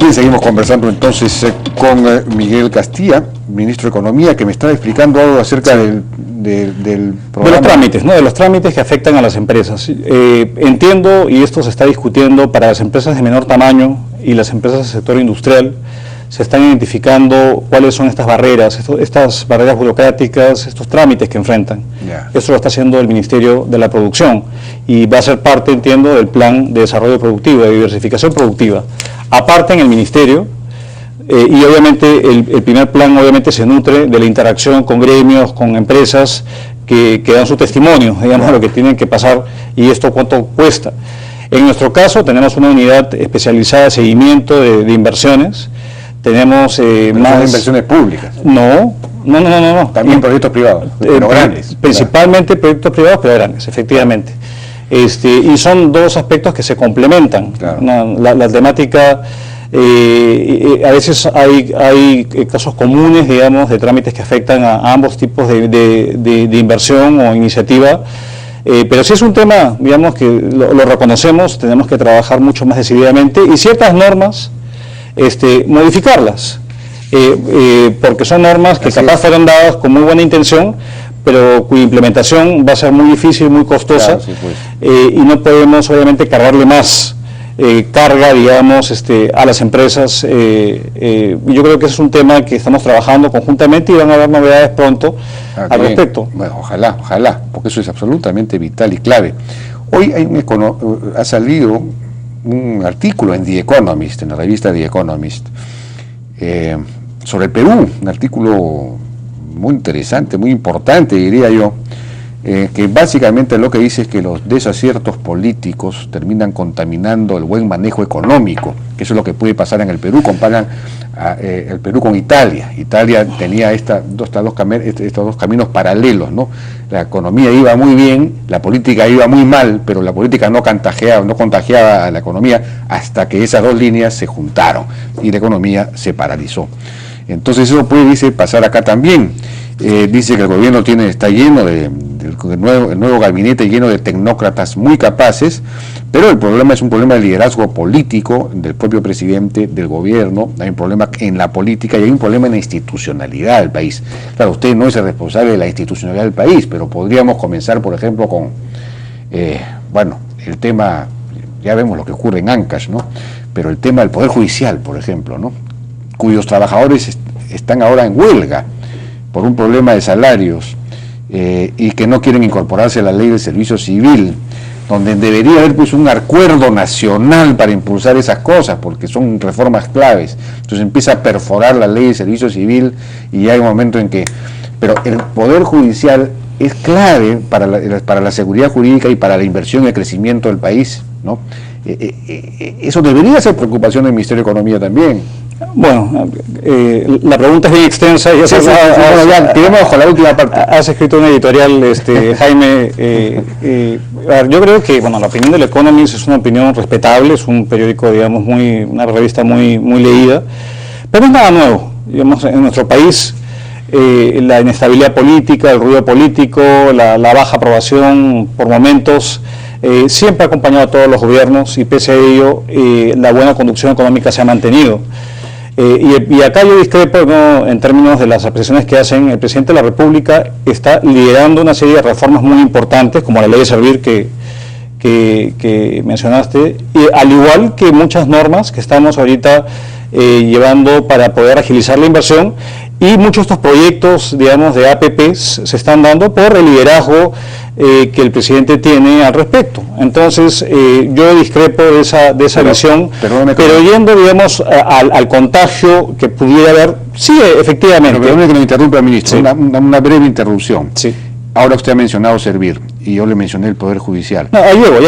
Bien, seguimos conversando entonces con Miguel Castilla, ministro de Economía, que me estaba explicando algo acerca del programa. De los trámites, ¿no? De los trámites que afectan a las empresas. Entiendo, y esto se está discutiendo, para las empresas de menor tamaño y las empresas del sector industrial, se están identificando cuáles son estas barreras burocráticas, estos trámites que enfrentan. Yeah. Eso lo está haciendo el Ministerio de la Producción y va a ser parte, entiendo, del Plan de Desarrollo Productivo, de Diversificación Productiva. Aparte en el Ministerio, y obviamente el primer plan obviamente se nutre de la interacción con gremios, con empresas que dan su testimonio, digamos, yeah, lo que tienen que pasar y esto cuánto cuesta. En nuestro caso tenemos una unidad especializada de seguimiento de inversiones. Tenemos más inversiones públicas. No. También proyectos privados, pero grandes. Principalmente proyectos privados, pero grandes, efectivamente. Y son dos aspectos que se complementan. Claro. La temática, a veces hay casos comunes, digamos, de trámites que afectan a ambos tipos de inversión o iniciativa. Pero si es un tema, digamos, que lo reconocemos, tenemos que trabajar mucho más decididamente y ciertas normas, modificarlas, porque son normas que capaz fueron dadas con muy buena intención, pero cuya implementación va a ser muy difícil, muy costosa, claro, sí, pues. Y no podemos obviamente cargarle más carga, digamos, a las empresas. Yo creo que ese es un tema que estamos trabajando conjuntamente y van a haber novedades pronto al respecto. Bueno, ojalá, porque eso es absolutamente vital y clave. Hoy ha salido un artículo en The Economist, en la revista The Economist, sobre el Perú, un artículo muy interesante, muy importante, diría yo, que básicamente lo que dice es que los desaciertos políticos terminan contaminando el buen manejo económico, que eso es lo que puede pasar en el Perú. Comparan el Perú con Italia. Italia tenía estos dos caminos paralelos, ¿no? La economía iba muy bien, la política iba muy mal, pero la política no contagiaba a la economía hasta que esas dos líneas se juntaron y la economía se paralizó. Entonces eso puede, dice, pasar acá también. Dice que el gobierno está lleno el nuevo gabinete lleno de tecnócratas muy capaces, pero el problema es un problema de liderazgo político del propio presidente, del gobierno. Hay un problema en la política y hay un problema en la institucionalidad del país. Claro, usted no es el responsable de la institucionalidad del país, pero podríamos comenzar, por ejemplo, con el tema, ya vemos lo que ocurre en Ancash, ¿no? Pero el tema del Poder Judicial, por ejemplo, ¿no? Cuyos trabajadores están ahora en huelga por un problema de salarios y que no quieren incorporarse a la ley de servicio civil, donde debería haber pues un acuerdo nacional para impulsar esas cosas, porque son reformas claves. Entonces empieza a perforar la ley de servicio civil y hay un momento en que... Pero el Poder Judicial es clave para la seguridad jurídica y para la inversión y el crecimiento del país, ¿no? Eso debería ser preocupación del Ministerio de Economía también. Bueno, la pregunta es bien extensa. Ya tiremos con la última parte. Has escrito un editorial, Jaime. Yo creo que, la opinión del Economist es una opinión respetable, es un periódico, digamos, una revista muy leída, pero no es nada nuevo. Digamos, en nuestro país, la inestabilidad política, el ruido político, la baja aprobación por momentos, siempre ha acompañado a todos los gobiernos y pese a ello, la buena conducción económica se ha mantenido. Y acá yo discrepo, ¿no?, en términos de las apreciaciones que hacen. El presidente de la República está liderando una serie de reformas muy importantes, como la ley de servir que mencionaste, y al igual que muchas normas que estamos ahorita llevando para poder agilizar la inversión, y muchos de estos proyectos, digamos, de APPs se están dando por el liderazgo que el presidente tiene al respecto. Entonces, yo discrepo de esa visión, pero yendo, digamos, al contagio que pudiera haber, sí, efectivamente. Pero que nos interrumpa, ministro, sí. Una breve interrupción. Sí. Ahora usted ha mencionado servir, y yo le mencioné el Poder Judicial. No, ya llego.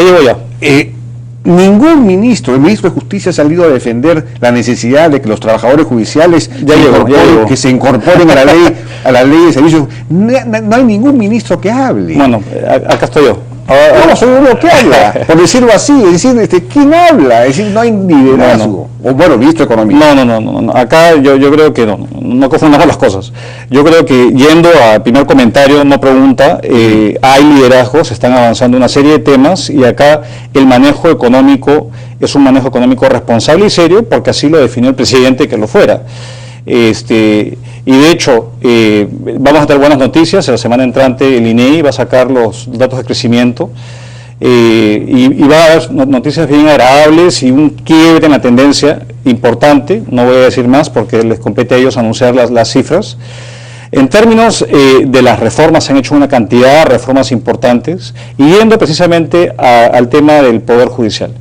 Ningún ministro, el ministro de Justicia ha salido a defender la necesidad de que los trabajadores judiciales que se incorporen a la ley de servicios. No hay ningún ministro que hable. Bueno, acá estoy yo. No, soy uno que habla, por decirlo así, es decir, ¿quién habla? Es decir, no hay liderazgo. O bueno, ministro de Economía. No. Acá yo creo que no confundamos las cosas. Yo creo que yendo al primer comentario, no pregunta, hay liderazgo, se están avanzando una serie de temas y acá el manejo económico es un manejo económico responsable y serio, porque así lo definió el presidente que lo fuera. Y de hecho, vamos a tener buenas noticias. La semana entrante el INEI va a sacar los datos de crecimiento y va a haber noticias bien agradables y un quiebre en la tendencia importante. No voy a decir más porque les compete a ellos anunciar las cifras. En términos de las reformas, se han hecho una cantidad de reformas importantes, y yendo precisamente al tema del Poder Judicial.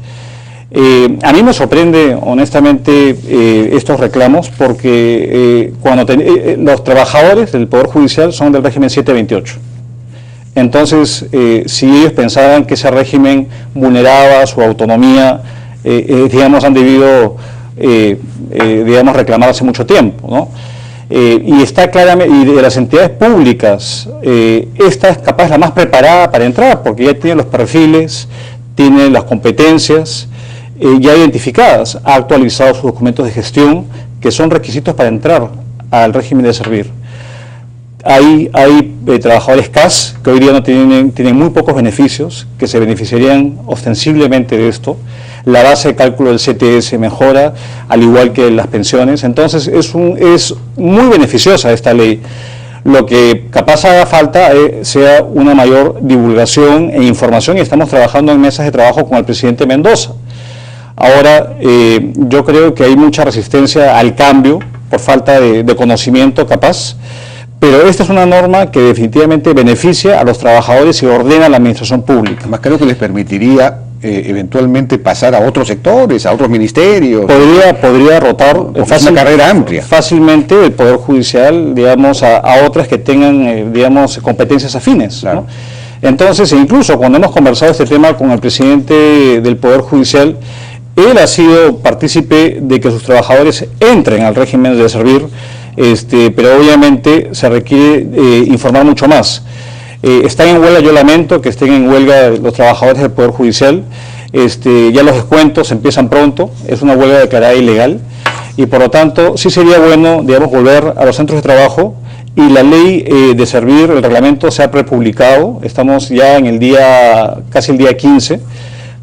A mí me sorprende honestamente estos reclamos, porque los trabajadores del Poder Judicial son del régimen 728. Entonces, si ellos pensaban que ese régimen vulneraba su autonomía, digamos, han debido digamos, reclamar hace mucho tiempo, ¿no? Y está claramente, y de las entidades públicas, esta es capaz la más preparada para entrar, porque ya tiene los perfiles, tiene las competencias ya identificadas, ha actualizado sus documentos de gestión, que son requisitos para entrar al régimen de servir. Hay trabajadores CAS que hoy día no tienen muy pocos beneficios, que se beneficiarían ostensiblemente de esto. La base de cálculo del CTS mejora, al igual que las pensiones. Entonces es muy beneficiosa esta ley. Lo que capaz haga falta sea una mayor divulgación e información, y estamos trabajando en mesas de trabajo con el presidente Mendoza. Ahora, yo creo que hay mucha resistencia al cambio por falta de conocimiento capaz, pero esta es una norma que definitivamente beneficia a los trabajadores y ordena la administración pública. Además, creo que les permitiría eventualmente pasar a otros sectores, a otros ministerios. Podría rotar una carrera amplia. Fácilmente el Poder Judicial, digamos, a otras que tengan, digamos, competencias afines, claro, ¿no? Entonces, incluso cuando hemos conversado este tema con el presidente del Poder Judicial, él ha sido partícipe de que sus trabajadores entren al régimen de servir, pero obviamente se requiere informar mucho más. Están en huelga, yo lamento que estén en huelga los trabajadores del Poder Judicial. Ya los descuentos empiezan pronto, es una huelga declarada ilegal, y por lo tanto sí sería bueno, digamos, volver a los centros de trabajo, y la ley de servir, el reglamento se ha prepublicado. Estamos ya en casi el día 15,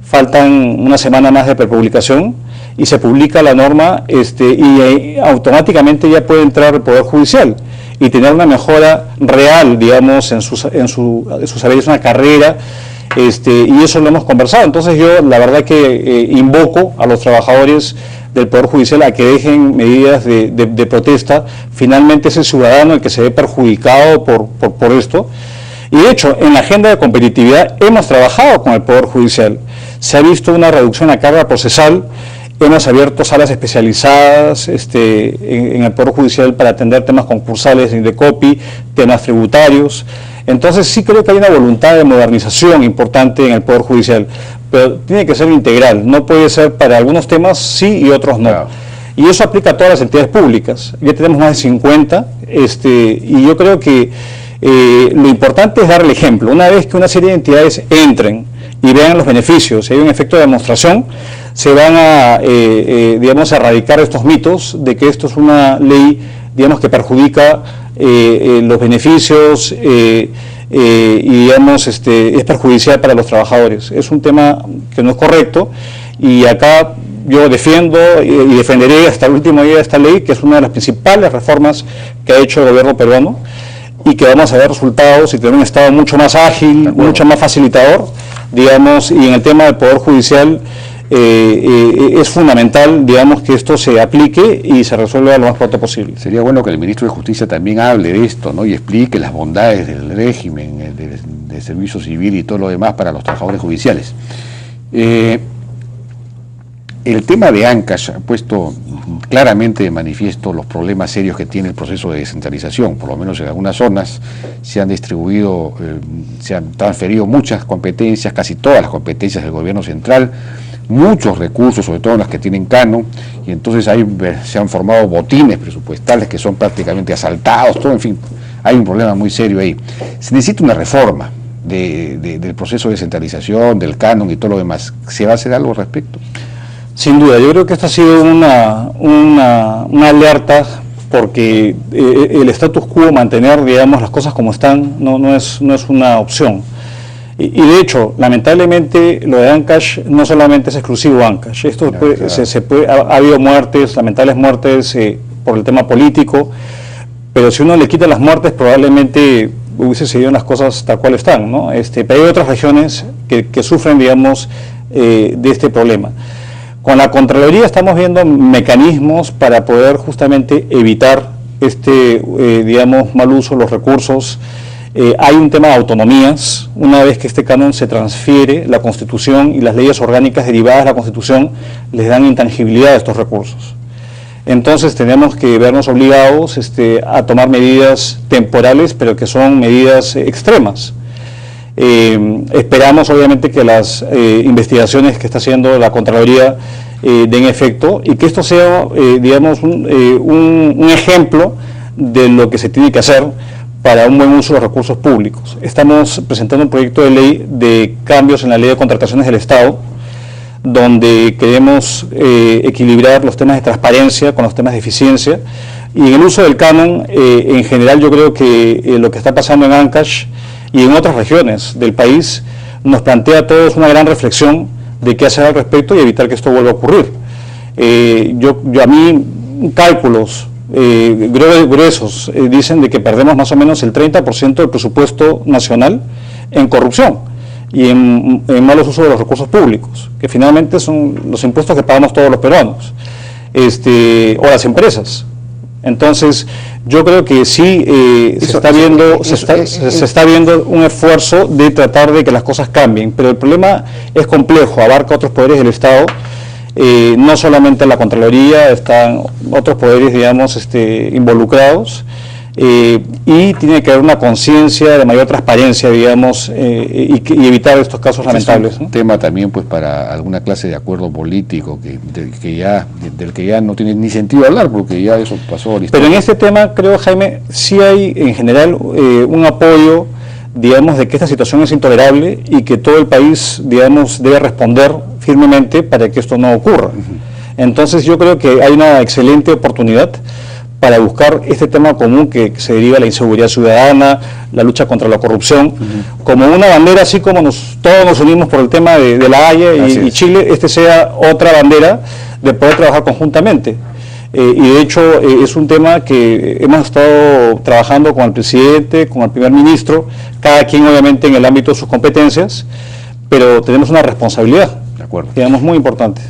faltan una semana más de prepublicación, y se publica la norma y automáticamente ya puede entrar el Poder Judicial y tener una mejora real, digamos, en sus saberes, una carrera, y eso lo hemos conversado. Entonces yo la verdad que invoco a los trabajadores del Poder Judicial a que dejen medidas de protesta. Finalmente es el ciudadano el que se ve perjudicado por esto. Y de hecho, en la agenda de competitividad hemos trabajado con el Poder Judicial. Se ha visto una reducción en la carga procesal. Hemos abierto salas especializadas en el Poder Judicial para atender temas concursales, de copy, temas tributarios. Entonces sí creo que hay una voluntad de modernización importante en el Poder Judicial, pero tiene que ser integral. No puede ser para algunos temas sí y otros no. Claro. Y eso aplica a todas las entidades públicas. Ya tenemos más de 50, y yo creo que lo importante es dar el ejemplo. Una vez que una serie de entidades entren y vean los beneficios, y hay un efecto de demostración, se van a, digamos, erradicar estos mitos de que esto es una ley, digamos, que perjudica los beneficios y, digamos, es perjudicial para los trabajadores. Es un tema que no es correcto, y acá yo defiendo y defenderé hasta el último día de esta ley, que es una de las principales reformas que ha hecho el gobierno peruano, y que vamos a ver resultados y tener un Estado mucho más ágil, mucho más facilitador, digamos, y en el tema del Poder Judicial es fundamental, digamos, que esto se aplique y se resuelva lo más pronto posible. Sería bueno que el ministro de Justicia también hable de esto, ¿no? Y explique las bondades del régimen de servicio civil y todo lo demás para los trabajadores judiciales. El tema de Ancash ha puesto claramente de manifiesto los problemas serios que tiene el proceso de descentralización. Por lo menos en algunas zonas se han distribuido, se han transferido muchas competencias, casi todas las competencias del gobierno central, muchos recursos, sobre todo en las que tienen canon, y entonces se han formado botines presupuestales que son prácticamente asaltados, todo, en fin, hay un problema muy serio ahí. Se necesita una reforma del proceso de descentralización, del canon y todo lo demás. ¿Se va a hacer algo al respecto? Sin duda, yo creo que esta ha sido una alerta, porque el status quo, mantener, digamos, las cosas como están, no es una opción. Y de hecho, lamentablemente, lo de Ancash no solamente es exclusivo a Ancash. Esto Claro, claro. ha habido muertes, lamentables muertes por el tema político, pero si uno le quita las muertes, probablemente hubiese seguido las cosas tal cual están, ¿no? Pero hay otras regiones que sufren, digamos, de este problema. Con la Contraloría estamos viendo mecanismos para poder justamente evitar digamos, mal uso de los recursos. Hay un tema de autonomías. Una vez que este canon se transfiere, la Constitución y las leyes orgánicas derivadas de la Constitución les dan intangibilidad a estos recursos. Entonces tenemos que vernos obligados a tomar medidas temporales, pero que son medidas extremas. Esperamos obviamente que las investigaciones que está haciendo la Contraloría den efecto y que esto sea, digamos, un ejemplo de lo que se tiene que hacer para un buen uso de los recursos públicos. Estamos presentando un proyecto de ley de cambios en la Ley de Contrataciones del Estado, donde queremos equilibrar los temas de transparencia con los temas de eficiencia, y en el uso del canon, en general yo creo que lo que está pasando en Ancash y en otras regiones del país nos plantea a todos una gran reflexión de qué hacer al respecto y evitar que esto vuelva a ocurrir. A mí, cálculos gruesos dicen de que perdemos más o menos el 30% del presupuesto nacional en corrupción y en malos usos de los recursos públicos, que finalmente son los impuestos que pagamos todos los peruanos, o las empresas. Entonces, yo creo que sí se está viendo un esfuerzo de tratar de que las cosas cambien, pero el problema es complejo, abarca otros poderes del Estado, no solamente la Contraloría, están otros poderes, digamos, involucrados, y tiene que haber una conciencia de mayor transparencia, digamos, y evitar estos casos lamentables. Es un tema también, pues, para alguna clase de acuerdo político del que ya no tiene ni sentido hablar, porque ya eso pasó a la historia. Pero en este tema, creo, Jaime, sí hay en general un apoyo, digamos, de que esta situación es intolerable y que todo el país, digamos, debe responder firmemente para que esto no ocurra. Entonces yo creo que hay una excelente oportunidad para buscar este tema común que se deriva de la inseguridad ciudadana, la lucha contra la corrupción, como una bandera, así como todos nos unimos por el tema de La Haya y Chile, sea otra bandera de poder trabajar conjuntamente. Y de hecho es un tema que hemos estado trabajando con el presidente, con el primer ministro, cada quien obviamente en el ámbito de sus competencias, pero tenemos una responsabilidad, De acuerdo. digamos, muy importante.